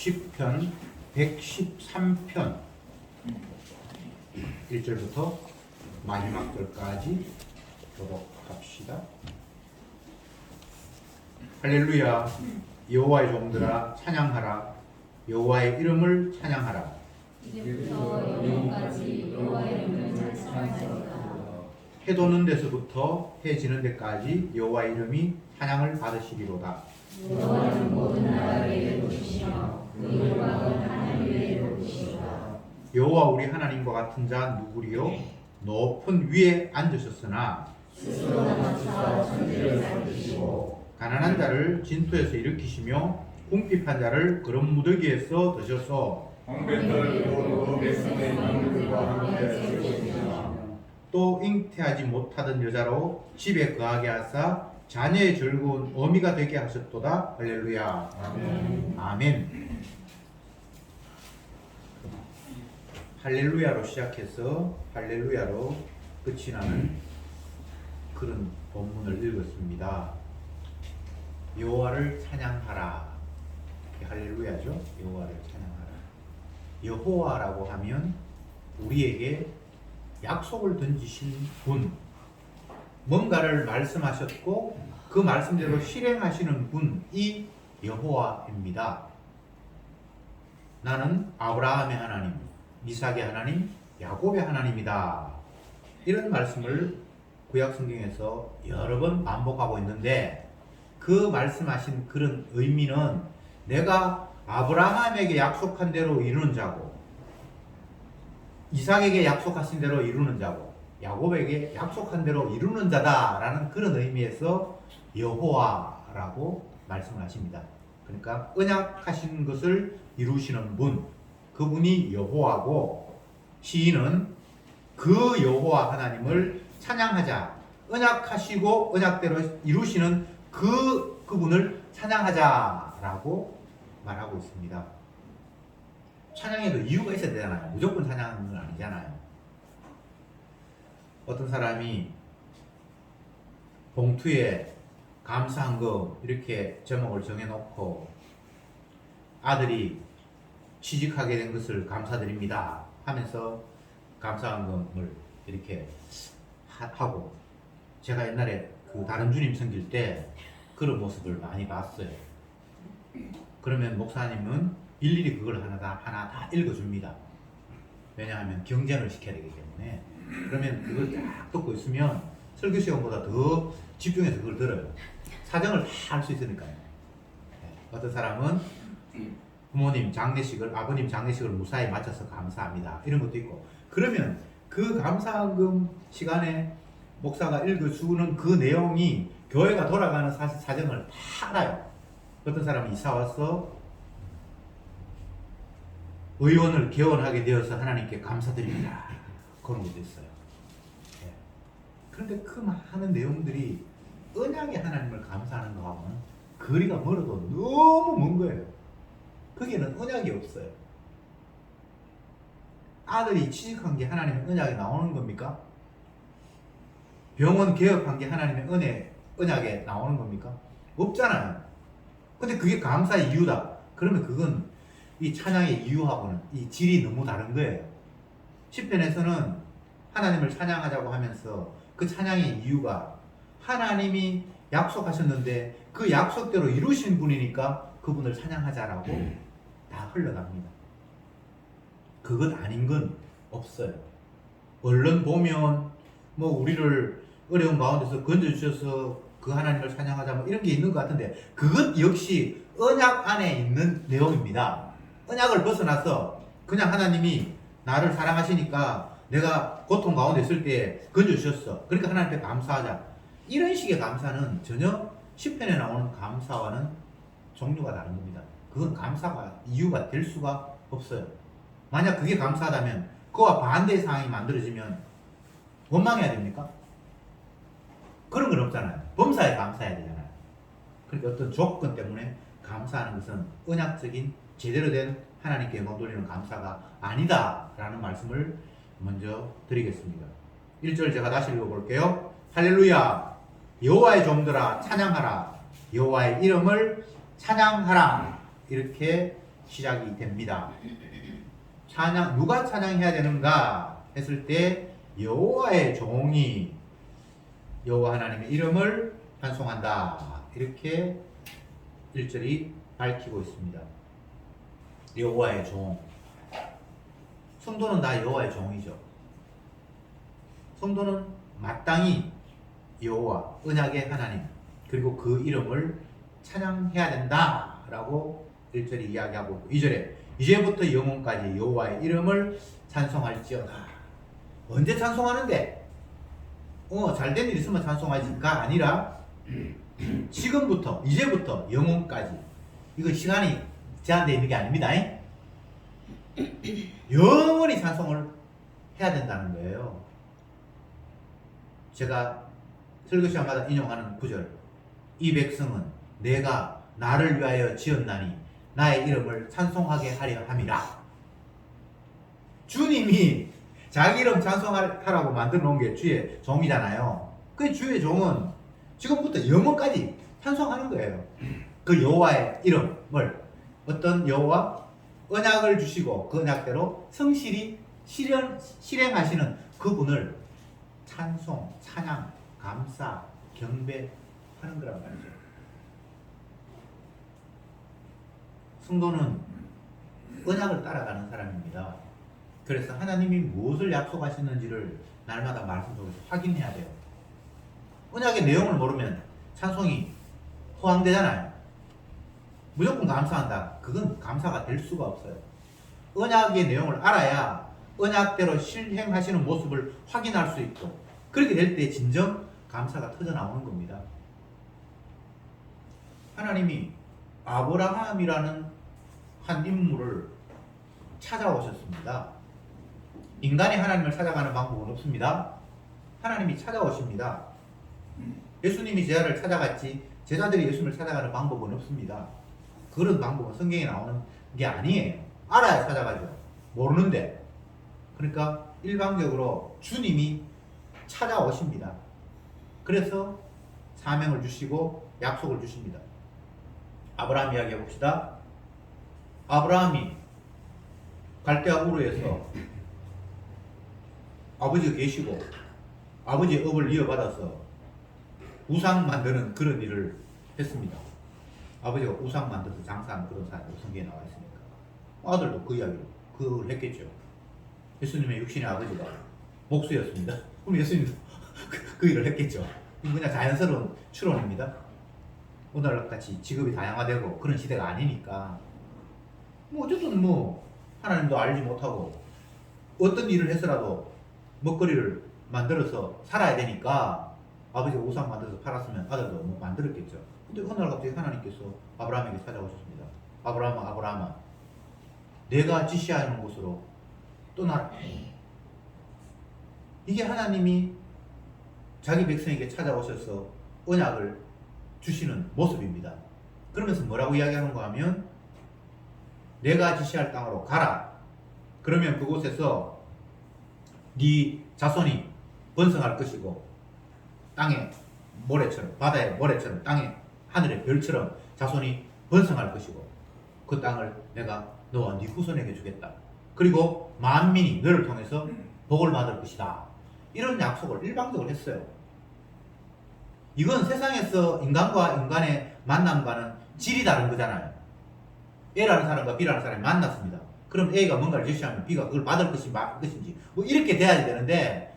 시편 113편 1절부터 마지막 절까지 교독합시다. 할렐루야. 여호와의 종들아 찬양하라. 여호와의 이름을 찬양하라. 이제부터 영원까지 여호와의 이름을 찬양하리라. 해 도는 데서부터 해 지는 데까지 여호와의 이름이 찬양을 받으시리로다. 여호와는 모든 나라를 높이시며 그 영광은 하늘 위에 높이시리라. 여호와 우리 하나님과 같은 자 누구리요? 높은 위에 앉으셨으나 스스로 낮추사 천지를 살피시고 가난한 자를 진토에서 일으키시며 궁핍한 자를 그런 무더기에서 드셔서 황폐를 고르고 백성의 남들과 함께 세우시며 또 잉태하지 못하던 여자로 집에 거하게 하사 자녀의 즐거운 어미가 되게 하셨도다. 할렐루야. 아멘. 아멘. 할렐루야로 시작해서 할렐루야로 끝이 나는 그런 본문을 읽었습니다. 여호와를 찬양하라. 할렐루야죠. 여호와를 찬양하라. 여호와라고 하면 우리에게 약속을 던지신 분, 뭔가를 말씀하셨고 그 말씀대로 실행하시는 분이 여호와입니다. 나는 아브라함의 하나님, 이삭의 하나님, 야곱의 하나님이다. 이런 말씀을 구약성경에서 여러 번 반복하고 있는데 그 말씀하신 그런 의미는 내가 아브라함에게 약속한 대로 이루는 자고 이삭에게 약속하신 대로 이루는 자고 야곱에게 약속한 대로 이루는 자다라는 그런 의미에서 여호와라고 말씀을 하십니다. 그러니까 언약하신 것을 이루시는 분, 그분이 여호와고 시인은 그 여호와 하나님을 찬양하자. 언약하시고 언약대로 이루시는 그분을 찬양하자라고 말하고 있습니다. 찬양에도 이유가 있어야 되잖아요. 무조건 찬양하는 건 아니잖아요. 어떤 사람이 봉투에 감사한금 이렇게 제목을 정해놓고 아들이 취직하게 된 것을 감사드립니다 하면서 감사한금을 이렇게 하고, 제가 옛날에 그 다른 주님 섬길 때 그런 모습을 많이 봤어요. 그러면 목사님은 일일이 그걸 하나 다 읽어줍니다. 왜냐하면 경쟁을 시켜야 되기 때문에. 그러면 그걸 딱 듣고 있으면 설교 시간보다 더 집중해서 그걸 들어요. 사정을 다 할 수 있으니까요. 어떤 사람은 부모님 장례식을, 아버님 장례식을 무사히 마쳐서 감사합니다 이런 것도 있고, 그러면 그 감사금 시간에 목사가 읽어주는 그 내용이 교회가 돌아가는 사정을 다 알아요. 어떤 사람이 이사 와서 의원을 개원하게 되어서 하나님께 감사드립니다 그런 것도 있어요. 그런데 그 많은 내용들이 언약의 하나님을 감사하는 거하고는 거리가 멀어도 너무 먼 거예요. 거기에는 언약이 없어요. 아들이 취직한 게 하나님의 언약에 나오는 겁니까? 병원 개업한 게 하나님의 언약에 나오는 겁니까? 없잖아요. 근데 그게 감사의 이유다. 그러면 그건 이 찬양의 이유하고는 이 질이 너무 다른 거예요. 시편에서는 하나님을 찬양하자고 하면서 그 찬양의 이유가 하나님이 약속하셨는데 그 약속대로 이루신 분이니까 그분을 찬양하자라고 다 흘러갑니다. 그것 아닌 건 없어요. 얼른 보면 뭐 우리를 어려운 가운데서 건져주셔서 그 하나님을 찬양하자 뭐 이런 게 있는 것 같은데 그것 역시 언약 안에 있는 내용입니다. 언약을 벗어나서 그냥 하나님이 나를 사랑하시니까 내가 고통 가운데 있을 때 건져주셨어. 그러니까 하나님께 감사하자. 이런 식의 감사는 전혀 시편에 나오는 감사와는 종류가 다른 겁니다. 그건 감사가 이유가 될 수가 없어요. 만약 그게 감사하다면 그와 반대의 상황이 만들어지면 원망해야 됩니까? 그런 건 없잖아요. 범사에 감사해야 되잖아요. 그러니까 어떤 조건 때문에 감사하는 것은 언약적인 제대로 된 하나님께 영광 돌리는 감사가 아니다라는 말씀을 먼저 드리겠습니다. 1절 제가 다시 읽어볼게요. 할렐루야. 여호와의 종들아 찬양하라. 여호와의 이름을 찬양하라. 이렇게 시작이 됩니다. 찬양, 누가 찬양해야 되는가 했을 때 여호와의 종이 여호와 하나님의 이름을 찬송한다. 이렇게 1절이 밝히고 있습니다. 여호와의 종. 성도는 다 여호와의 종이죠. 성도는 마땅히 여호와, 언약의 하나님, 그리고 그 이름을 찬양해야 된다라고 1절이 이야기하고 있고 2절에 이제부터 영원까지 여호와의 이름을 찬송할지어다. 언제 찬송하는데? 잘된 일 있으면 찬송하지가 아니라 지금부터, 이제부터 영원까지. 이거 시간이 제한되어 있는 게 아닙니다. 영원히 찬송을 해야 된다는 거예요. 제가 설교 시간마다 인용하는 구절. 이 백성은 내가 나를 위하여 지었나니 나의 이름을 찬송하게 하려 함이라. 주님이 자기 이름 찬송하라고 만들어 놓은 게 주의 종이잖아요. 그 주의 종은 지금부터 영원까지 찬송하는 거예요. 그 여호와의 이름을 어떤 여호와 언약을 주시고 그 언약대로 성실히 실행하시는 그분을 찬송, 찬양, 감사, 경배하는 거란 말이죠. 성도는 언약을 따라가는 사람입니다. 그래서 하나님이 무엇을 약속하시는지를 날마다 말씀 속에서 확인해야 돼요. 언약의 내용을 모르면 찬송이 허황되잖아요. 무조건 감사한다. 그건 감사가 될 수가 없어요. 언약의 내용을 알아야 언약대로 실행하시는 모습을 확인할 수 있고, 그렇게 될 때 진정 감사가 터져 나오는 겁니다. 하나님이 아브라함이라는 한 인물을 찾아오셨습니다. 인간이 하나님을 찾아가는 방법은 없습니다. 하나님이 찾아오십니다. 예수님이 제자를 찾아갔지 제자들이 예수님을 찾아가는 방법은 없습니다. 그런 방법은 성경에 나오는 게 아니에요. 알아야 찾아가죠. 모르는데. 그러니까 일방적으로 주님이 찾아오십니다. 그래서 사명을 주시고 약속을 주십니다. 아브라함 이야기 해봅시다. 아브라함이 갈대아 우르에서 아버지가 계시고 아버지의 업을 이어받아서 우상 만드는 그런 일을 했습니다. 아버지가 우상 만들어서 장사하는 그런 사람으로 성경에 나와 있으니까 아들도 그 이야기로 그걸 했겠죠. 예수님의 육신의 아버지가 목수였습니다. 그럼 예수님도 그 일을 했겠죠. 이건 그냥 자연스러운 추론입니다. 오늘같이 직업이 다양화되고 그런 시대가 아니니까 어쨌든 하나님도 알지 못하고 어떤 일을 해서라도 먹거리를 만들어서 살아야 되니까 아버지가 우상 만들어서 팔았으면 아들도 만들었겠죠. 근데 어느 날 갑자기 하나님께서 아브라함에게 찾아오셨습니다. 아브라함아, 아브라함아, 내가 지시하는 곳으로 떠나라. 이게 하나님이 자기 백성에게 찾아오셔서 언약을 주시는 모습입니다. 그러면서 뭐라고 이야기하는가 하면 내가 지시할 땅으로 가라. 그러면 그곳에서 네 자손이 번성할 것이고 땅의 모래처럼, 바다의 모래처럼, 땅의 하늘의 별처럼 자손이 번성할 것이고 그 땅을 내가 너와 네 후손에게 주겠다. 그리고 만민이 너를 통해서 복을 받을 것이다. 이런 약속을 일방적으로 했어요. 이건 세상에서 인간과 인간의 만남과는 질이 다른 거잖아요. A라는 사람과 B라는 사람이 만났습니다. 그럼 A가 뭔가를 제시하면 B가 그걸 받을 것인지 이렇게 돼야 되는데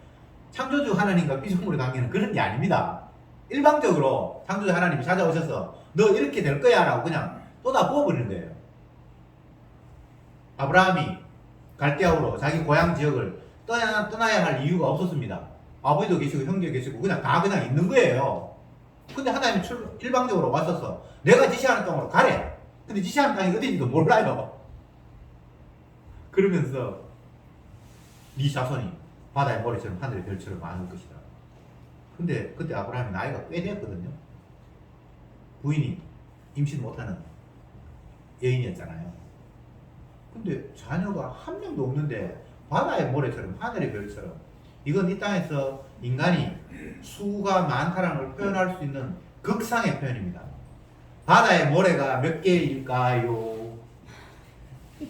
창조주 하나님과 피조물의 관계는 그런 게 아닙니다. 일방적으로 창조주 하나님이 찾아오셔서 너 이렇게 될 거야 라고 그냥 쏟아 부어버리는 거예요. 아브라함이 갈대아우로 자기 고향 지역을 떠나야 할 이유가 없었습니다. 아버지도 계시고 형제도 계시고 그냥 다 그냥 있는 거예요. 근데 하나님이 일방적으로 왔어서 내가 지시하는 땅으로 가래. 근데 지시하는 땅이 어딘지도 몰라요. 그러면서 네 자손이 바다의 모래처럼 하늘의 별처럼 많을 것이다. 근데 그때 아브라함이 나이가 꽤 됐거든요. 부인이 임신 못하는 여인이었잖아요. 근데 자녀가 한 명도 없는데 바다의 모래처럼 하늘의 별처럼, 이건 이 땅에서 인간이 수가 많다는 걸 표현할 수 있는 극상의 표현입니다. 바다의 모래가 몇 개일까요?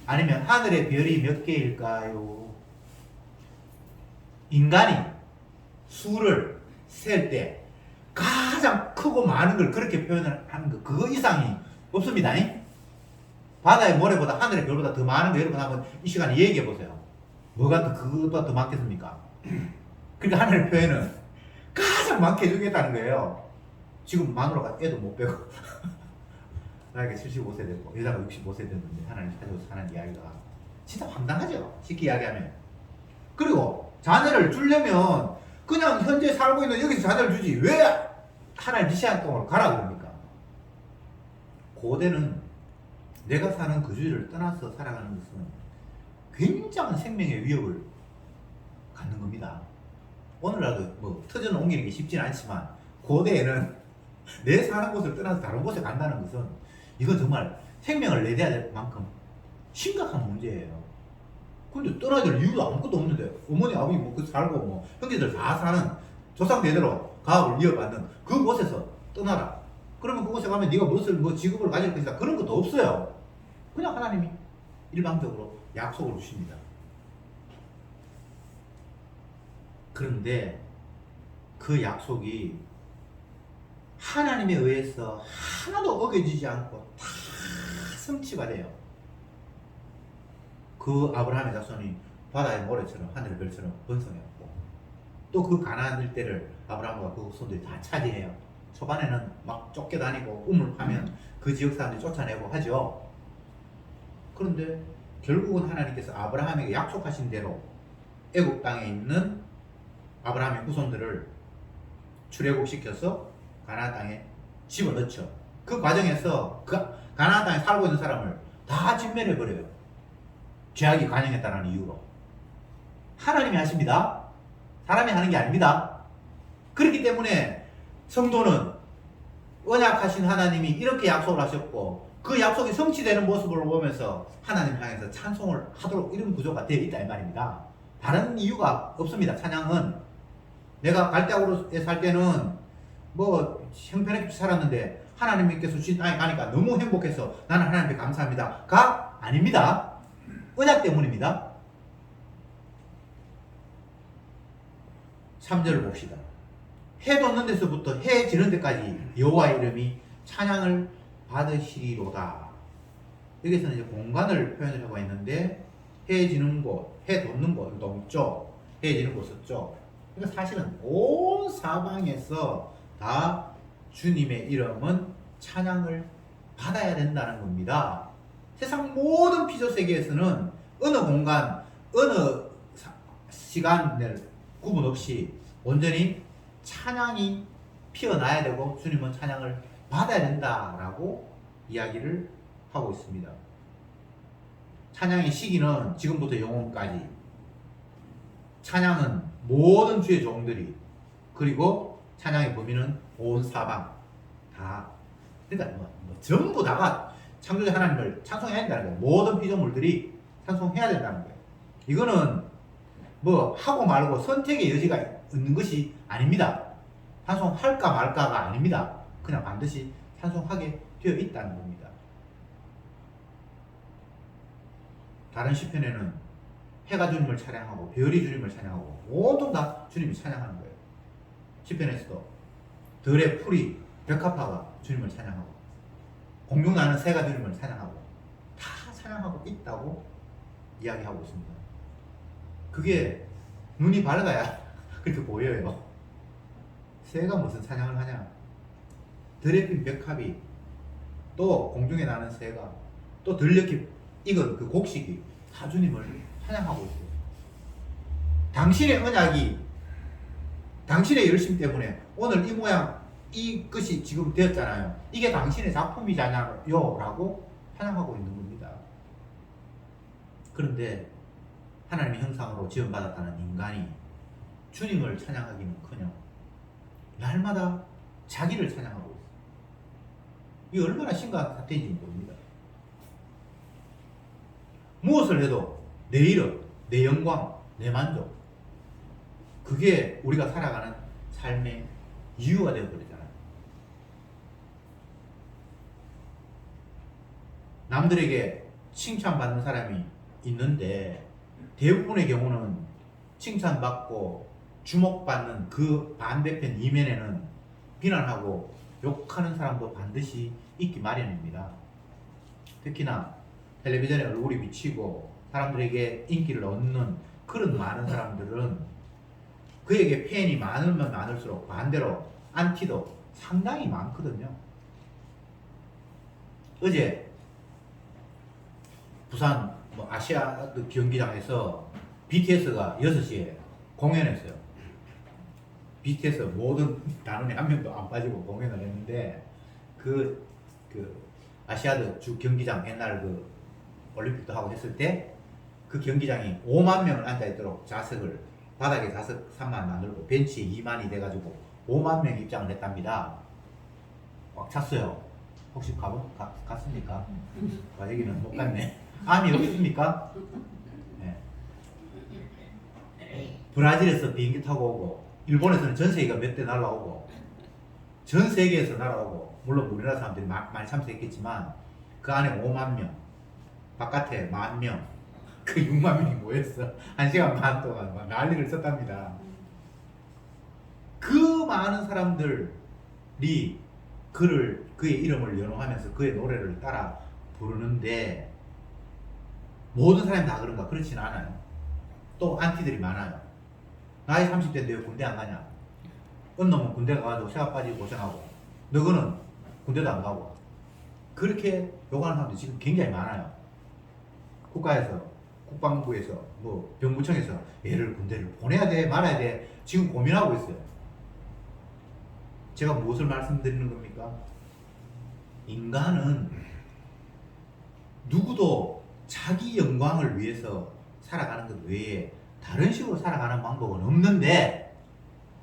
아니면 하늘의 별이 몇 개일까요? 인간이 수를 셀 때 가장 크고 많은 걸 그렇게 표현을 하는 거, 그거 이상이 없습니다. 바다의 모래보다 하늘의 별보다 더 많은 거 여러분 한번 이 시간에 얘기해 보세요. 뭐가 더 그것보다 더 많겠습니까? 그러니까 하늘의 표현은 가장 많게 해주겠다는 거예요. 지금 마누라가 애도 못 빼고 나이가 75세 됐고 여자가 65세 됐는데 하나님 찾아서 사는 이야기가 진짜 황당하죠. 쉽게 이야기하면. 그리고 자녀를 주려면 그냥 현재 살고 있는 여기서 자녀를 주지 왜 하나님 지시한 동으로 가라 그럽니까? 고대는 내가 사는 그 주위를 떠나서 살아가는 것은 굉장한 생명의 위협을 갖는 겁니다. 오늘날도 뭐 터전 옮기는 게 쉽지는 않지만 고대에는 내 사는 곳을 떠나서 다른 곳에 간다는 것은 이건 정말 생명을 내려야 될 만큼 심각한 문제예요. 근데 떠나야 될 이유가 아무것도 없는데 어머니 아버지 뭐 그 살고 뭐 형제들 다 사는 조상 대대로 가업을 이어받는 그곳에서 떠나라. 그러면 그곳에 가면 네가 무엇을 뭐 직업을 가질 것이다 그런 것도 없어요. 그냥 하나님이 일방적으로 약속을 주십니다. 그런데 그 약속이 하나님에 의해서 하나도 어겨지지 않고 다 성취가 돼요. 그 아브라함의 자손이 바다의 모래처럼 하늘의 별처럼 번성했고 또 그 가나안 일대를 아브라함과 그 후손들이 다 차지해요. 초반에는 막 쫓겨다니고 우물파면 그 지역 사람들이 쫓아내고 하죠. 그런데 결국은 하나님께서 아브라함에게 약속하신 대로 애굽 땅에 있는 아브라함의 후손들을 출애굽시켜서 가나안 땅에 집어넣죠. 그 과정에서 그 가나안 땅에 살고 있는 사람을 다 진멸해버려요. 죄악이 관영했다는 이유로. 하나님이 하십니다. 사람이 하는 게 아닙니다. 그렇기 때문에 성도는 언약하신 하나님이 이렇게 약속을 하셨고 그 약속이 성취되는 모습을 보면서 하나님을 향해서 찬송을 하도록 이런 구조가 되어 있다 이 말입니다. 다른 이유가 없습니다. 찬양은 내가 갈대아우르에 살 때는 뭐 형편없이 살았는데 하나님께서 주신 땅에 가니까 너무 행복해서 나는 하나님께 감사합니다 가 아닙니다. 언약 때문입니다. 3절을 봅시다. 해 돋는 데서부터 해 지는 데까지 여호와의 이름이 찬양을 받으시리로다. 여기서는 이제 공간을 표현을 하고 있는데 해 지는 곳, 해 돋는 곳, 동쪽, 해 지는 곳 서쪽. 그러니까 사실은 온 사방에서 다 주님의 이름은 찬양을 받아야 된다는 겁니다. 세상 모든 피조 세계에서는 어느 공간, 어느 시간을 구분 없이 온전히 찬양이 피어나야 되고 주님은 찬양을 받아야 된다라고 이야기를 하고 있습니다. 찬양의 시기는 지금부터 영원까지. 찬양은 모든 주의 종들이 그리고 찬양의 범위는 온 사방 다. 그러니까 뭐 전부 다가 창조자 하나님을 찬송해야 된다는 거예요. 모든 피조물들이 찬송해야 된다는 거예요. 이거는 뭐 하고 말고 선택의 여지가 있는 것이 아닙니다. 찬송할까 말까가 아닙니다. 그냥 반드시 찬송하게 되어 있다는 겁니다. 다른 시편에는 해가 주님을 찬양하고 별이 주님을 찬양하고 온통 다 주님이 찬양하는 거예요. 시편에서도 들의 풀이 벽화파가 주님을 찬양하고 공중 나는 새가 주님을 찬양하고 다 찬양하고 있다고 이야기하고 있습니다. 그게 눈이 밝아야 그렇게 보여요. 새가 무슨 찬양을 하냐? 들에 핀 벽합이 또 공중에 나는 새가 또 들녘이 익은 그 곡식이 다 주님을 찬양하고 있어요. 당신의 언약이 당신의 열심 때문에 오늘 이 모양 이것이 지금 되었잖아요. 이게 당신의 작품이잖아요 라고 찬양하고 있는 겁니다. 그런데 하나님의 형상으로 지원받았다는 인간이 주님을 찬양하기는커녕 날마다 자기를 찬양하고 있어요. 이게 얼마나 심각한 사태인지 모릅니다. 무엇을 해도 내 이름, 내 영광, 내 만족, 그게 우리가 살아가는 삶의 이유가 되어버리잖아요. 남들에게 칭찬받는 사람이 있는데 대부분의 경우는 칭찬받고 주목받는 그 반대편 이면에는 비난하고 욕하는 사람도 반드시 있기 마련입니다. 특히나 텔레비전에 얼굴이 비치고 사람들에게 인기를 얻는 그런 많은 사람들은 그에게 팬이 많으면 많을수록 반대로 안티도 상당히 많거든요. 어제 부산 아시아드 경기장에서 BTS가 6시에 공연했어요. BTS 모든 단원이 한 명도 안 빠지고 공연을 했는데 그 아시아드 주 경기장 옛날 그 올림픽도 하고 했을 때 그 경기장이 5만 명을 앉아있도록 좌석을 바닥에 좌석 3만 만들고 벤치에 2만이 돼가지고 5만 명 입장을 했답니다. 꽉 찼어요. 혹시 갔습니까? 여기는 못 갔네. 암이 없습니까? 네. 브라질에서 비행기 타고 오고 일본에서는 전 세계가 몇 대 날라오고 전 세계에서 날아오고 물론 우리나라 사람들이 많이 참석했겠지만 그 안에 5만 명 바깥에 10,000명 그 6만 명이 모였어. 1시간 반 동안 막 난리를 썼답니다. 그 많은 사람들이 그의 이름을 연호하면서 그의 노래를 따라 부르는데 모든 사람이 다 그런가? 그렇진 않아요. 또 안티들이 많아요. 나이 30대인데 왜 군대 안 가냐? 어느 놈은 군대 가가지고 새가 빠지고 고생하고 너는 군대도 안 가고 그렇게 욕하는 사람들이 지금 굉장히 많아요. 국가에서 국방부에서 병무청에서 얘를 군대를 보내야 돼 말아야 돼 지금 고민하고 있어요. 제가 무엇을 말씀드리는 겁니까? 인간은 누구도 자기 영광을 위해서 살아가는 것 외에 다른 식으로 살아가는 방법은 없는데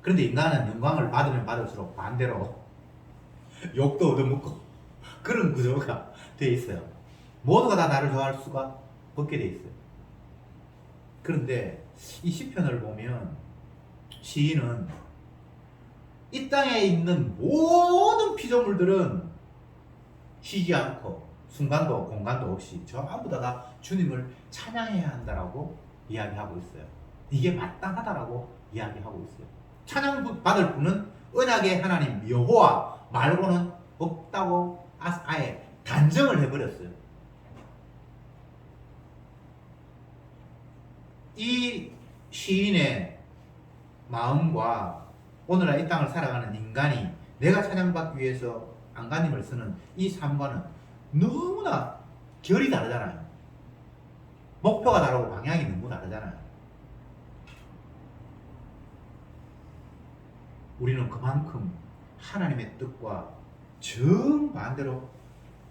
그런데 인간은 영광을 받으면 받을수록 반대로 욕도 얻어먹고 그런 구조가 되어 있어요. 모두가 다 나를 좋아할 수가 없게 되어 있어요. 그런데 이 시편을 보면 시인은 이 땅에 있는 모든 피조물들은 쉬지 않고 순간도 공간도 없이 전부 다 주님을 찬양해야 한다라고 이야기하고 있어요. 이게 마땅하다라고 이야기하고 있어요. 찬양 받을 분은 언약의 하나님 여호와 말고는 없다고 아예 단정을 해버렸어요. 이 시인의 마음과 오늘날 이 땅을 살아가는 인간이 내가 찬양받기 위해서 안간힘을 쓰는 이 삶과는 너무나 결이 다르잖아요. 목표가 다르고 방향이 너무 다르잖아요. 우리는 그만큼 하나님의 뜻과 정반대로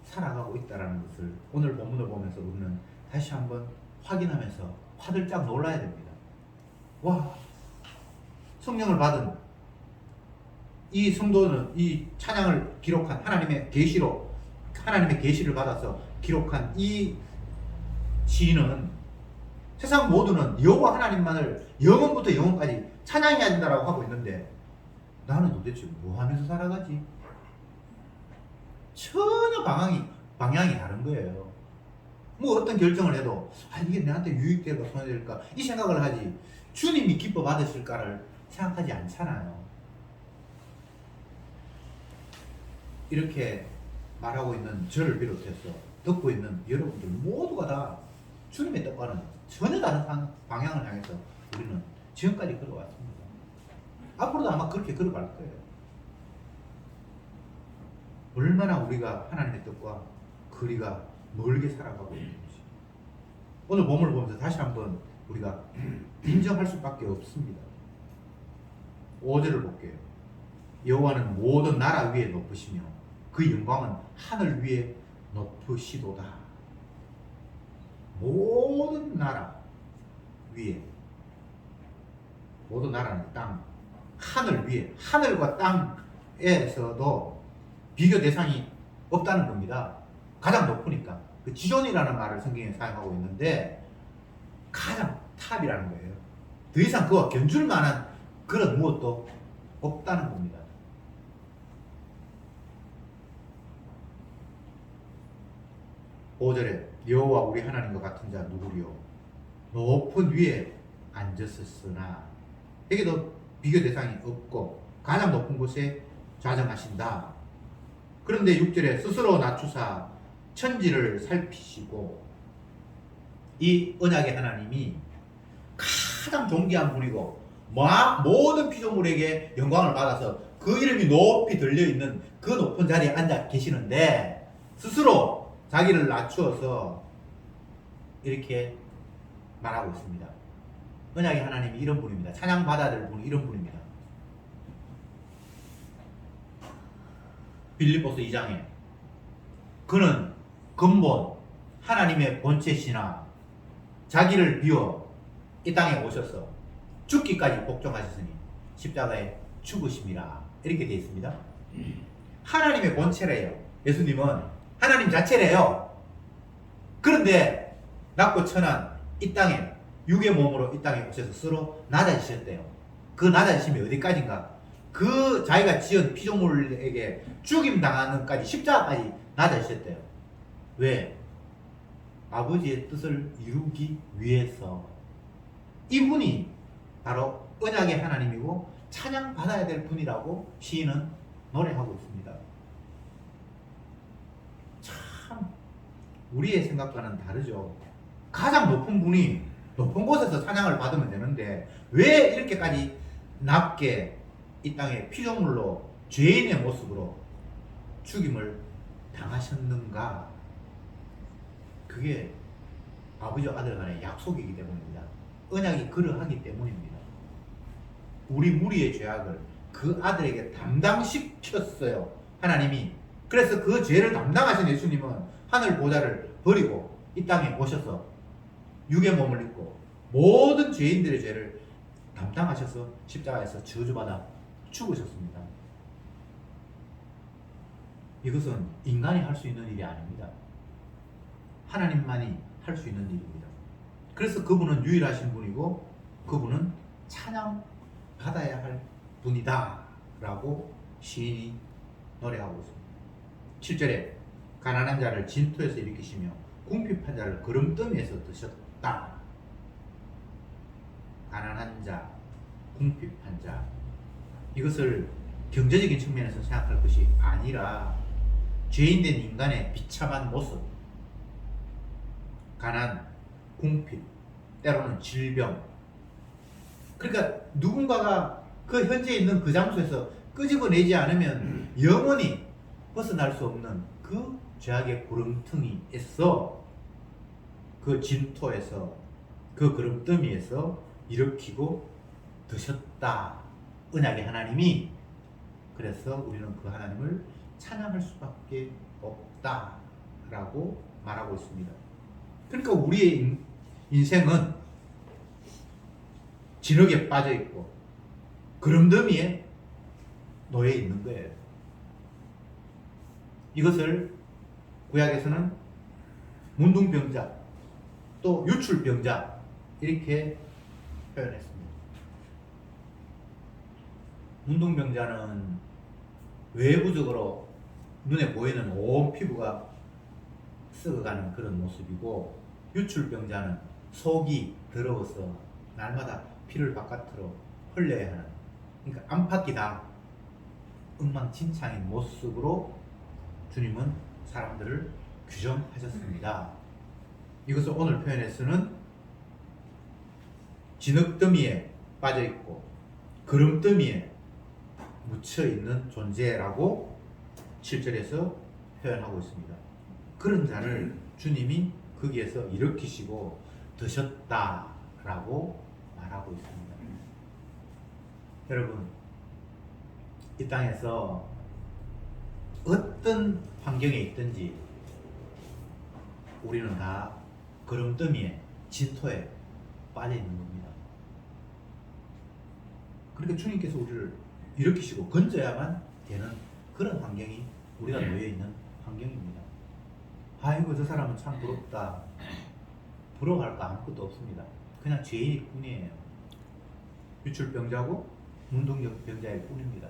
살아가고 있다는 것을 오늘 본문을 보면서 우리는 다시 한번 확인하면서 화들짝 놀라야 됩니다. 와, 성령을 받은 이 성도는 이 찬양을 기록한 하나님의 계시를 받아서 기록한 이 시인은 세상 모두는 여호와 하나님만을 영원부터 영원까지 찬양해야 된다라고 하고 있는데 나는 도대체 뭐 하면서 살아가지? 전혀 방향이 다른 거예요. 뭐 어떤 결정을 해도 이게 내한테 유익될까 손해될까 이 생각을 하지 주님이 기뻐 받으실까를 생각하지 않잖아요. 이렇게 말하고 있는 저를 비롯해서 듣고 있는 여러분들 모두가 다 주님의 뜻과는 전혀 다른 방향을 향해서 우리는 지금까지 걸어왔습니다. 앞으로도 아마 그렇게 걸어갈 거예요. 얼마나 우리가 하나님의 뜻과 거리가 멀게 살아가고 있는지 오늘 본문을 보면서 다시 한번 우리가 인정할 수밖에 없습니다. 5절을 볼게요. 여호와는 모든 나라 위에 높으시며 그 영광은 하늘 위에 높으시도다. 모든 나라 위에, 모든 나라는 땅, 하늘 위에, 하늘과 땅에서도 비교 대상이 없다는 겁니다. 가장 높으니까. 그 지존이라는 말을 성경에 사용하고 있는데 가장 탑이라는 거예요. 더 이상 그와 견줄 만한 그런 무엇도 없다는 겁니다. 5절에 여호와 우리 하나님과 같은 자 누구리요? 높은 위에 앉으셨으나 여기도 비교 대상이 없고 가장 높은 곳에 좌정하신다. 그런데 6절에 스스로 낮추사 천지를 살피시고, 이 언약의 하나님이 가장 존귀한 분이고 모든 피조물에게 영광을 받아서 그 이름이 높이 들려있는 그 높은 자리에 앉아 계시는데 스스로 자기를 낮추어서 이렇게 말하고 있습니다. 언약의 하나님이 이런 분입니다. 찬양받아야 될 분이 이런 분입니다. 빌립보서 2장에 그는 근본 하나님의 본체시나 자기를 비워 이 땅에 오셔서 죽기까지 복종하셨으니 십자가에 죽으심이라 이렇게 되어 있습니다. 하나님의 본체래요. 예수님은 하나님 자체래요. 그런데 낮고 천한 이 땅에 육의 몸으로 이 땅에 오셔서 스스로 낮아지셨대요. 그 낮아지심이 어디까지인가? 그 자기가 지은 피조물에게 죽임 당하는까지 십자가까지 낮아지셨대요. 왜? 아버지의 뜻을 이루기 위해서. 이분이 바로 언약의 하나님이고 찬양받아야 될 분이라고 시인은 노래하고 있습니다. 참 우리의 생각과는 다르죠. 가장 높은 분이 높은 곳에서 찬양을 받으면 되는데 왜 이렇게까지 낮게 이 땅에 피조물로 죄인의 모습으로 죽임을 당하셨는가? 그게 아버지와 아들 간의 약속이기 때문입니다. 언약이 그러하기 때문입니다. 우리 무리의 죄악을 그 아들에게 담당시켰어요, 하나님이. 그래서 그 죄를 담당하신 예수님은 하늘 보좌를 버리고 이 땅에 오셔서 육의 몸을 입고 모든 죄인들의 죄를 담당하셔서 십자가에서 저주받아 죽으셨습니다. 이것은 인간이 할 수 있는 일이 아닙니다. 하나님만이 할 수 있는 일입니다. 그래서 그분은 유일하신 분이고 그분은 찬양 받아야 할 분이다 라고 시인이 노래하고 있습니다. 7절에 가난한 자를 진토에서 일으키시며 궁핍한 자를 거름더미에서 드셨다. 가난한 자, 궁핍한 자, 이것을 경제적인 측면에서 생각할 것이 아니라 죄인된 인간의 비참한 모습, 가난, 궁핍, 때로는 질병. 그러니까 누군가가 그 현재 있는 그 장소에서 끄집어내지 않으면 영원히 벗어날 수 없는 그 죄악의 구렁텅이에서, 그 진토에서, 그 구렁더미에서 일으키고 드셨다. 언약의 하나님이. 그래서 우리는 그 하나님을 찬양할 수밖에 없다 라고 말하고 있습니다. 그러니까 우리의 인생은 진흙에 빠져 있고 구름더미에 놓여 있는 거예요. 이것을 구약에서는 문둥병자, 또 유출병자 이렇게 표현했습니다. 문둥병자는 외부적으로 눈에 보이는 온 피부가 썩어가는 그런 모습이고, 유출병자는 속이 더러워서 날마다 피를 바깥으로 흘려야 하는, 그러니까 안팎이 다 엉망진창인 모습으로 주님은 사람들을 규정하셨습니다. 이것을 오늘 표현해서는 진흙더미에 빠져있고 거름더미에 묻혀있는 존재라고 7절에서 표현하고 있습니다. 그런 자를 주님이 거기에서 일으키시고 드셨다라고 말하고 있습니다. 여러분, 이 땅에서 어떤 환경에 있든지 우리는 다 거름더미에, 진토에 빠져 있는 겁니다. 그러니까 주님께서 우리를 일으키시고 건져야만 되는 그런 환경이 우리가 놓여 있는 환경입니다. 아이고, 저 사람은 참 부럽다. 부러워할 거 아무것도 없습니다. 그냥 죄인일 뿐이에요. 유출병자고 문둥병자일 뿐입니다.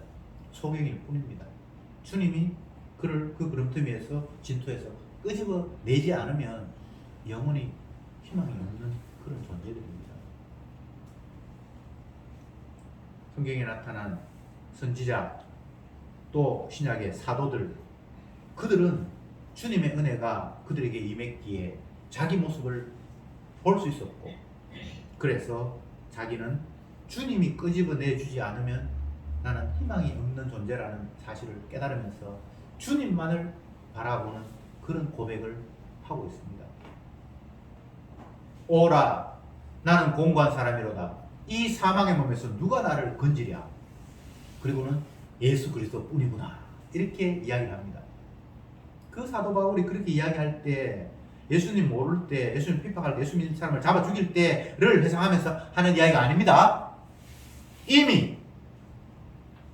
소경일 뿐입니다. 주님이 그를 그 구름더미에서, 진토에서 끄집어 내지 않으면 영원히 희망이 없는 그런 존재들입니다. 성경에 나타난 선지자 또 신약의 사도들, 그들은 주님의 은혜가 그들에게 임했기에 자기 모습을 볼 수 있었고, 그래서 자기는 주님이 끄집어내 주지 않으면 나는 희망이 없는 존재라는 사실을 깨달으면서 주님만을 바라보는 그런 고백을 하고 있습니다. 오라, 나는 공고한 사람이로다. 이 사망의 몸에서 누가 나를 건지랴. 그리고는 예수 그리스도 뿐이구나, 이렇게 이야기합니다. 그 사도 바울이 그렇게 이야기할 때, 예수님 모를 때, 예수님 핍박할 때, 예수 믿는 사람을 잡아 죽일 때를 회상하면서 하는 이야기가 아닙니다. 이미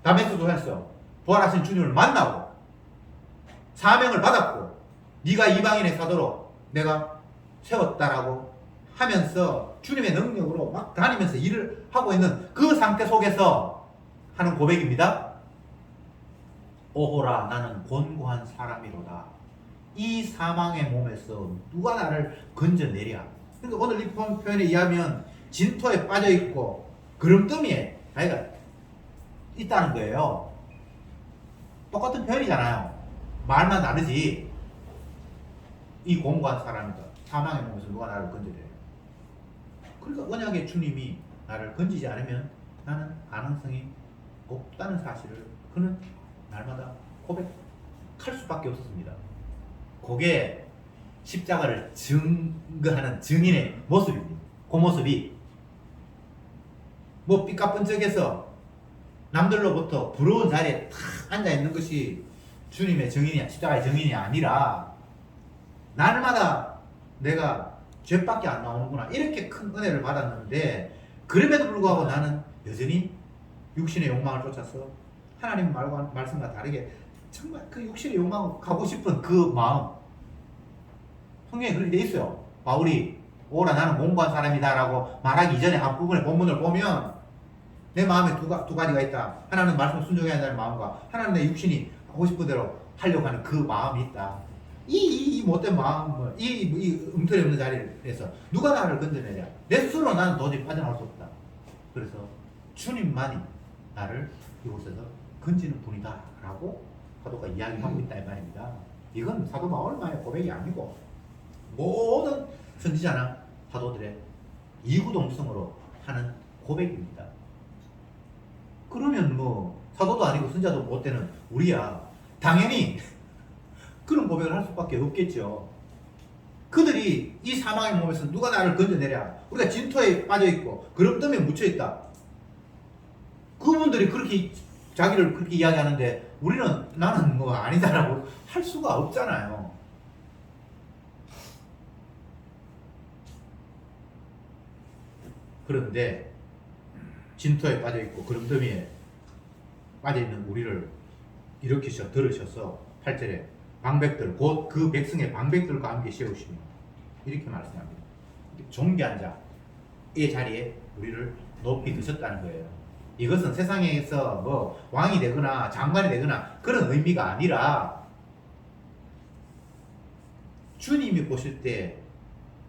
다메섹 도상에서 부활하신 주님을 만나고 사명을 받았고, 네가 이방인의 사도로 내가 세웠다라고 하면서 주님의 능력으로 막 다니면서 일을 하고 있는 그 상태 속에서 하는 고백입니다. 오호라, 나는 곤고한 사람이로다. 이 사망의 몸에서 누가 나를 건져내랴. 그러니까 오늘 이 표현에 의하면 진토에 빠져있고 그름더미에 자기가 있다는 거예요. 똑같은 표현이잖아요. 말만 다르지. 이 곤고한 사람이다. 사망의 몸에서 누가 나를 건져내랴. 그러니까 언약의 주님이 나를 건지지 않으면 나는 가능성이 없다는 사실을 그는 날마다 고백할 수밖에 없었습니다. 그게 십자가를 증거하는 증인의 모습입니다. 그 모습이 뭐 삐까뻔쩍해서 남들로부터 부러운 자리에 탁 앉아있는 것이 주님의 증인이, 십자가의 증인이 아니라 날마다 내가 죄밖에 안 나오는구나, 이렇게 큰 은혜를 받았는데, 그럼에도 불구하고 나는 여전히 육신의 욕망을 쫓아서 하나님 말씀과 다르게 정말 그 육신의 욕망을 가고 싶은 그 마음, 성경에 그렇게 돼 있어요. 바울이 오라, 나는 공고한 사람이다 라고 말하기 이전에 앞부분의 본문을 보면 내 마음에 두 가지가 있다. 하나는 말씀 순종해야 한다는 마음과, 하나는 내 육신이 하고 싶은 대로 하려고 하는 그 마음이 있다. 이 못된 마음을, 이 엉터리 없는 자리에서 누가 나를 건져내랴. 내 스스로 나는 도저히 빠져나올 수 없다. 그래서 주님만이 나를 이곳에서 건지는 분이다 라고 사도가 이야기하고 있다, 이 말입니다. 이건 사도 바울만의 고백이 아니고 모든 선지자나 사도들의 이구동성으로 하는 고백입니다. 그러면 뭐 사도도 아니고 선지자도 못 되는 우리야 당연히 그런 고백을 할 수밖에 없겠죠. 그들이 이 사망의 몸에서 누가 나를 건져내랴. 우리가 진토에 빠져있고 그름더미에 묻혀있다. 그분들이 그렇게 자기를 그렇게 이야기하는데 우리는 나는 뭐 아니다라고 할 수가 없잖아요. 그런데 진토에 빠져있고 그름더미에 빠져있는 우리를 일으키셔 들으셔서 8절에 방백들, 곧 그 백성의 방백들과 함께 세우시며, 이렇게 말씀합니다. 존귀한 자의 자리에 우리를 높이 드셨다는 거예요. 이것은 세상에서 뭐 왕이 되거나 장관이 되거나 그런 의미가 아니라 주님이 보실 때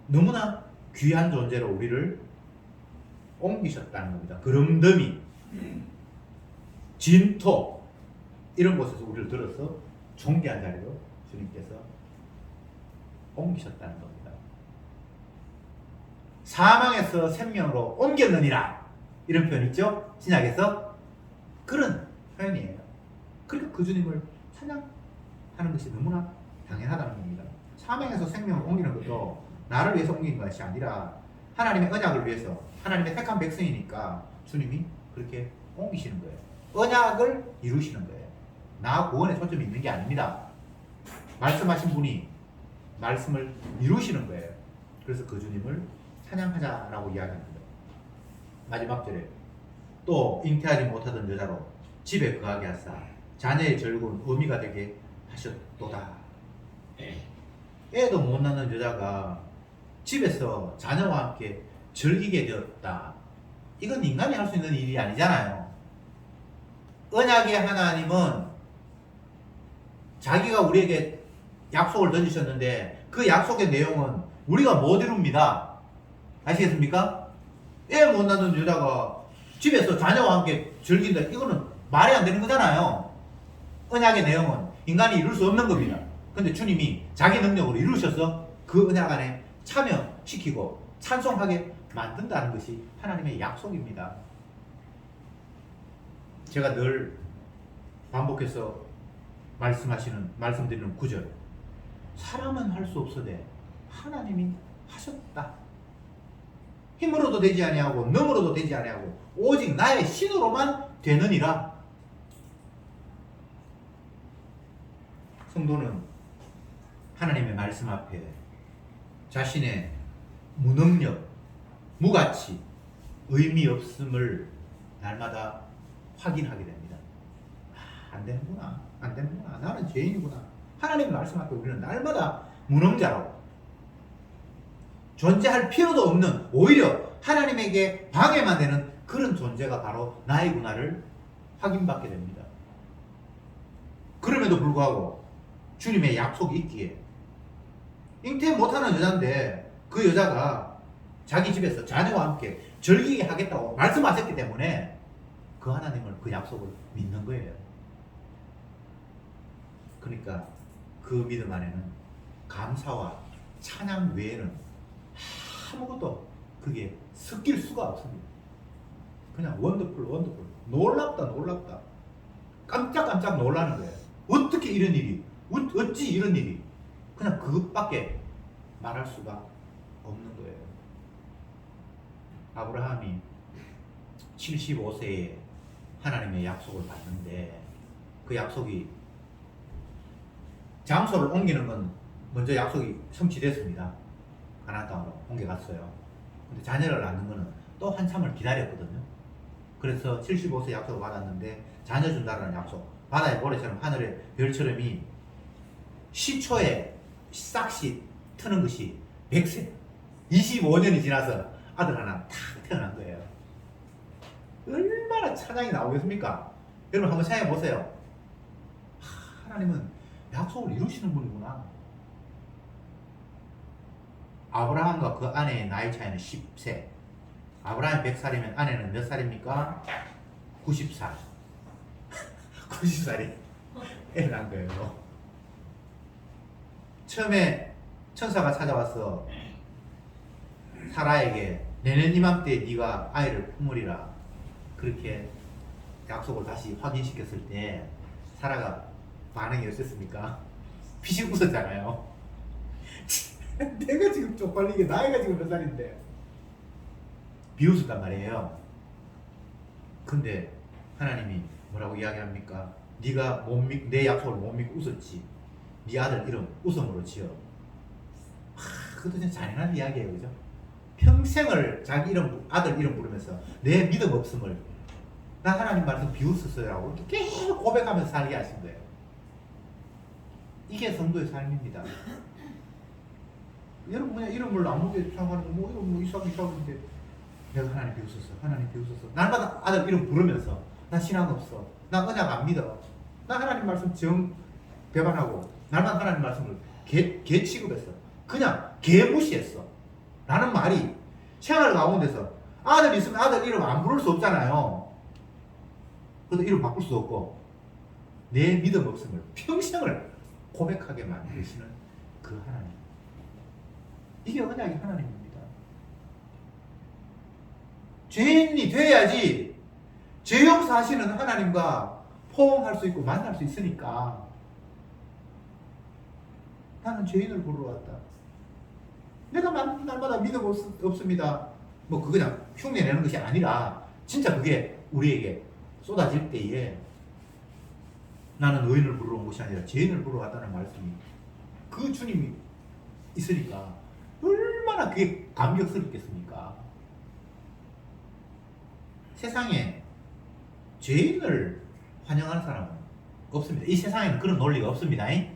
너무나 귀한 존재로 우리를 옮기셨다는 겁니다. 그름더미, 진토, 이런 곳에서 우리를 들어서 존귀한 자리로 주님께서 옮기셨다는 겁니다. 사망에서 생명으로 옮겼느니라, 이런 표현 있죠? 신약에서 그런 표현이에요. 그러니까 그 주님을 찬양하는 것이 너무나 당연하다는 겁니다. 사망에서 생명을 옮기는 것도 나를 위해서 옮긴 것이 아니라 하나님의 언약을 위해서, 하나님의 택한 백성이니까 주님이 그렇게 옮기시는 거예요. 언약을 이루시는 거예요. 나 구원에 초점이 있는 게 아닙니다. 말씀하신 분이 말씀을 이루시는 거예요. 그래서 그 주님을 찬양하자라고 이야기합니다. 마지막 절에 또 잉태하지 못하던 여자로 집에 거하게 하사 자녀의 즐거운 의미가 되게 하셨도다. 애도 못 낳는 여자가 집에서 자녀와 함께 즐기게 되었다. 이건 인간이 할 수 있는 일이 아니잖아요. 언약의 하나님은 자기가 우리에게 약속을 던지셨는데 그 약속의 내용은 우리가 못 이룹니다. 아시겠습니까? 애 못 낳는 여자가 집에서 자녀와 함께 즐긴다. 이거는 말이 안 되는 거잖아요. 언약의 내용은 인간이 이룰 수 없는 겁니다. 근데 주님이 자기 능력으로 이루셔서 그 언약 안에 참여시키고 찬송하게 만든다는 것이 하나님의 약속입니다. 제가 늘 반복해서 말씀드리는 구절. 사람은 할 수 없으되 하나님이 하셨다. 힘으로도 되지 아니하고 능으로도 되지 아니하고 오직 나의 신으로만 되느니라. 성도는 하나님의 말씀 앞에 자신의 무능력, 무가치, 의미 없음을 날마다 확인하게 됩니다. 안 되는구나. 안 되는구나. 나는 죄인이구나. 하나님의 말씀 앞에 우리는 날마다 무능자라고. 존재할 필요도 없는, 오히려 하나님에게 방해만 되는 그런 존재가 바로 나이구나를 확인받게 됩니다. 그럼에도 불구하고 주님의 약속이 있기에 잉태 못하는 여자인데 그 여자가 자기 집에서 자녀와 함께 즐기게 하겠다고 말씀하셨기 때문에 그 하나님을, 그 약속을 믿는 거예요. 그러니까 그 믿음 안에는 감사와 찬양 외에는 아무것도 그게 섞일 수가 없습니다. 그냥 원더풀, 놀랍다. 깜짝 놀라는 거예요. 어떻게 이런 일이, 어찌 이런 일이, 그냥 그것밖에 말할 수가 없는 거예요. 아브라함이 75세에 하나님의 약속을 받는데 그 약속이 장소를 옮기는 건 먼저 약속이 성취됐습니다. 가나안 땅으로 옮겨갔어요. 근데 자녀를 낳는 거는 또 한참을 기다렸거든요. 그래서 75세 약속을 받았는데 자녀 준다라는 약속, 바다의 모래처럼 하늘의 별처럼이 시초에 싹시 트는 것이 100세 25년이 지나서 아들 하나 탁 태어난 거예요. 얼마나 찬양이 나오겠습니까? 여러분 한번 생각해 보세요. 하나님은 약속을 이루시는 분이구나. 아브라함과 그 아내의 나이 차이는 10세. 아브라함이 100살이면 아내는 몇 살입니까? 90살. 90살이 애를 낳은 거예요. 처음에 천사가 찾아와서 사라에게 내년 이맘때 네가 아이를 품으리라 그렇게 약속을 다시 확인시켰을 때 사라가 반응이 어땠습니까? 피식 웃었잖아요. 내가 지금 쪽팔리게 나이가 지금 몇 살인데 비웃었단 말이에요. 근데 하나님이 뭐라고 이야기합니까? 네가 내 약속을 못 믿고 웃었지. 네 아들 이름 웃음으로 지어. 그것도 진짜 잔인한 이야기예요, 그죠? 평생을 자기 이름, 아들 이름 부르면서 내 믿음 없음을 나 하나님 말씀 비웃었어요라고 이렇게 계속 고백하면서 살게 하신 거예요. 이게 성도의 삶입니다. 여러분 그냥 이름을 아무게 생각하는 거, 뭐 이름 뭐 이삭인데 내가 하나님 비웃었어, 하나님 비웃었어. 날마다 아들 이름 부르면서 나 신앙 없어, 나 언약 안 믿어, 나 하나님 말씀 정 배반하고 날마다 하나님 말씀을 개 취급했어. 그냥 개 무시했어. 라는 말이 생활 가운데서 아들 있으면 아들 이름 안 부를 수 없잖아요. 그래도 이름 바꿀 수 없고 내 믿음 없음을 평생을 고백하게 만드시는 그 하나님. 이게 언약의 하나님입니다. 죄인이 돼야지 죄 용서하시는 하나님과 포옹할 수 있고 만날 수 있으니까 나는 죄인을 부르러 왔다. 내가 날마다 믿음 없습니다. 뭐 그거 그냥 흉내 내는 것이 아니라 진짜 그게 우리에게 쏟아질 때에 나는 의인을 부르러 온 것이 아니라 죄인을 부르러 왔다는 말씀이 그 주님이 있으니까 얼마나 그게 감격스럽겠습니까? 세상에 죄인을 환영하는 사람은 없습니다. 이 세상에는 그런 논리가 없습니다. 예.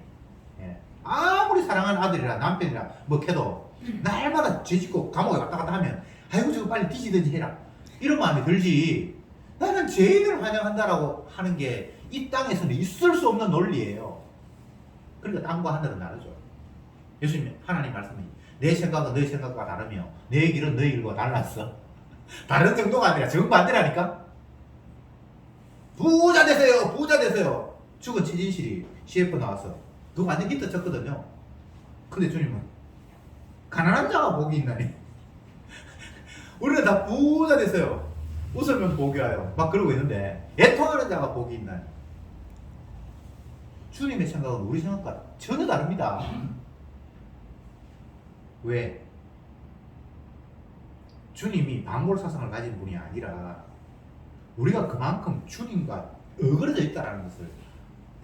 아무리 사랑하는 아들이라 남편이라 뭐 해도 날마다 죄짓고 감옥에 왔다 갔다 하면 아이고 저거 빨리 뒤지든지 해라 이런 마음이 들지. 나는 죄인을 환영한다라고 하는 게 이 땅에서는 있을 수 없는 논리예요. 그러니까 땅과 하늘은 다르죠. 예수님 하나님 말씀이 내 생각은 너희 생각과 다르며 내 길은 너희 길과 달랐어. 다른 정도가 아니라 정반대라니까. 부자 되세요, 부자 되세요. 죽은 최진실이 CF 나와서 그거 완전 히트 쳤거든요. 근데 주님은 가난한 자가 복이 있나니. 우리는 다 부자 되세요. 웃으면 복이 와요. 막 그러고 있는데 애통하는 자가 복이 있나니. 주님의 생각은 우리 생각과 전혀 다릅니다. 왜? 주님이 반골사상을 가진 분이 아니라 우리가 그만큼 주님과 어그러져 있다는 것을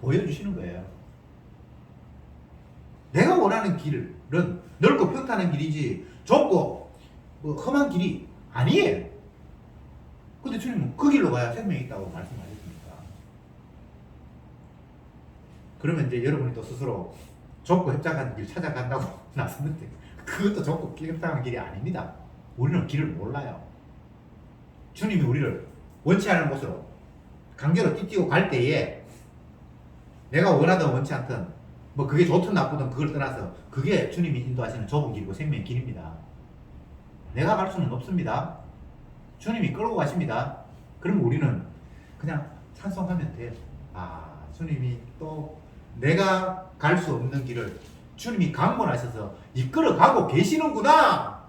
보여주시는 거예요. 내가 원하는 길은 넓고 평탄한 길이지 좁고 험한 길이 아니에요. 근데 주님은 그 길로 가야 생명이 있다고 말씀하셨습니까? 그러면 이제 여러분이 또 스스로 좁고 협착한 길 찾아간다고 나섰는데 그것도 좁고 협착한 길이 아닙니다. 우리는 길을 몰라요. 주님이 우리를 원치 않은 곳으로 강제로 띠띠고 갈 때에 내가 원하든 원치 않든 뭐 그게 좋든 나쁘든 그걸 떠나서 그게 주님이 인도하시는 좁은 길이고 생명의 길입니다. 내가 갈 수는 없습니다. 주님이 끌고 가십니다. 그럼 우리는 그냥 찬송하면 돼. 아, 주님이 또 내가 갈 수 없는 길을 주님이 강권하셔서 이끌어 가고 계시는구나.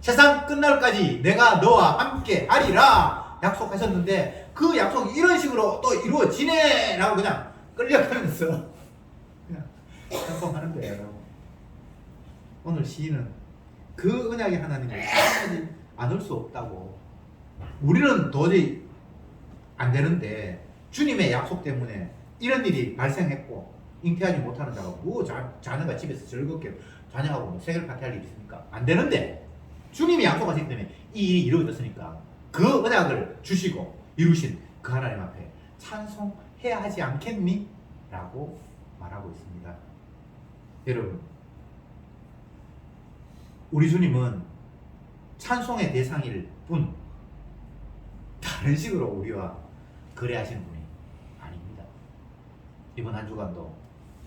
세상 끝날까지 내가 너와 함께 하리라 약속하셨는데 그 약속이 이런 식으로 또 이루어지네 라고 그냥 끌려가면서 그냥 찬송하는 거예요. 오늘 시인은 그 언약의 하나님을 끝까지 안을 수 없다고. 우리는 도저히 안 되는데 주님의 약속 때문에 이런 일이 발생했고 잉태하지 못하는 자가 뭐 자녀가 집에서 즐겁게 자녀하고 뭐 생일 파티 할 일이 있습니까? 안 되는데 주님이 약속하시기 때문에 이 일이 이루어졌으니까 그 언약을 주시고 이루신 그 하나님 앞에 찬송해야 하지 않겠니? 라고 말하고 있습니다. 여러분, 우리 주님은 찬송의 대상일 뿐 다른 식으로 우리와 거래하시는 분이 아닙니다. 이번 한 주간도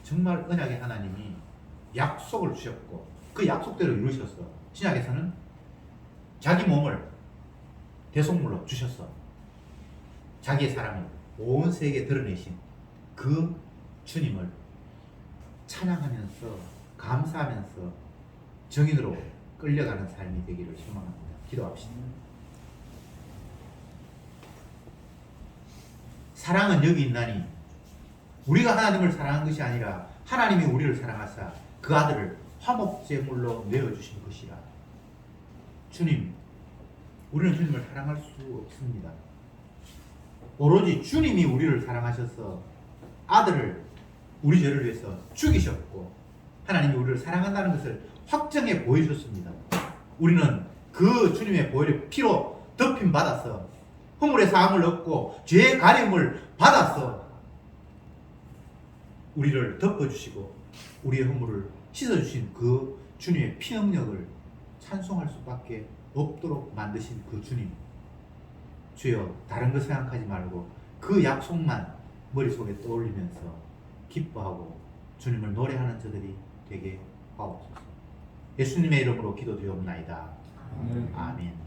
정말 언약의 하나님이 약속을 주셨고 그 약속대로 이루셨어. 신약에서는 자기 몸을 대속물로 주셨어. 자기의 사랑을 온 세계에 드러내신 그 주님을 찬양하면서 감사하면서 정인으로 끌려가는 삶이 되기를 소망합니다. 기도합시다. 사랑은 여기 있나니 우리가 하나님을 사랑한 것이 아니라 하나님이 우리를 사랑하사 그 아들을 화목제물로 내어주신 것이라. 주님, 우리는 주님을 사랑할 수 없습니다. 오로지 주님이 우리를 사랑하셔서 아들을 우리 죄를 위해서 죽이셨고 하나님이 우리를 사랑한다는 것을 확정해 보여주셨습니다. 우리는 그 주님의 보혈의 피로 덮임 받아서 허물의 사함을 얻고 죄의 가림을 받아서 우리를 덮어주시고 우리의 허물을 씻어주신 그 주님의 피 능력을 찬송할 수밖에 없도록 만드신 그 주님, 주여 다른 거 생각하지 말고 그 약속만 머릿속에 떠올리면서 기뻐하고 주님을 노래하는 저들이 되게 하옵소서. 예수님의 이름으로 기도드리옵나이다. 아멘.